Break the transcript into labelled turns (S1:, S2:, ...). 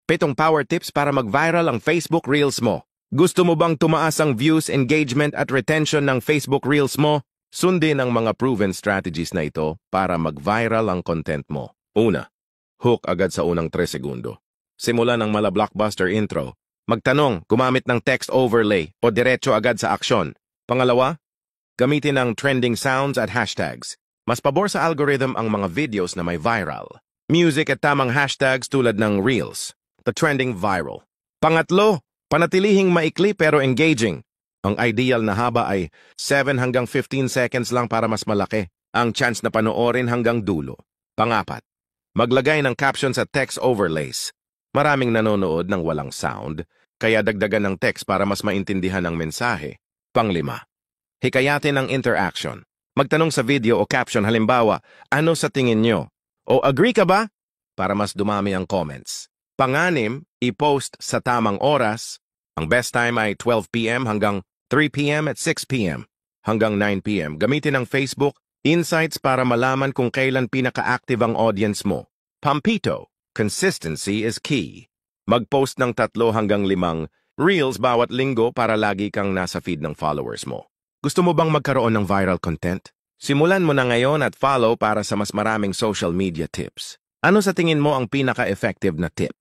S1: 7 power tips para mag-viral ang Facebook Reels mo. Gusto mo bang tumaas ang views, engagement at retention ng Facebook Reels mo? Sundin ang mga proven strategies na ito para mag-viral ang content mo. Una, hook agad sa unang 3 segundo. Simulan ng mala-blockbuster intro. Magtanong, gumamit ng text overlay o diretso agad sa aksyon. Pangalawa, gamitin ang trending sounds at hashtags. Mas pabor sa algorithm ang mga videos na may viral. Music at tamang hashtags tulad ng Reels, the trending viral. Pangatlo, panatilihing maikli pero engaging. Ang ideal na haba ay 7 hanggang 15 seconds lang para mas malaki ang chance na panoorin hanggang dulo. Pangapat, maglagay ng captions at text overlays. Maraming nanonood ng walang sound, kaya dagdagan ng text para mas maintindihan ang mensahe. Panglima, hikayatin ang interaction. Magtanong sa video o caption, halimbawa, ano sa tingin nyo? O agree ka ba? Para mas dumami ang comments. Panganim, i-post sa tamang oras. Ang best time ay 12 p.m. hanggang 3 p.m. at 6 p.m. hanggang 9 p.m. Gamitin ang Facebook Insights para malaman kung kailan pinaka-active ang audience mo. Pampito, consistency is key. Mag-post ng 3 hanggang 5 Reels bawat linggo para lagi kang nasa feed ng followers mo. Gusto mo bang magkaroon ng viral content? Simulan mo na ngayon at follow para sa mas maraming social media tips. Ano sa tingin mo ang pinaka-effective na tip?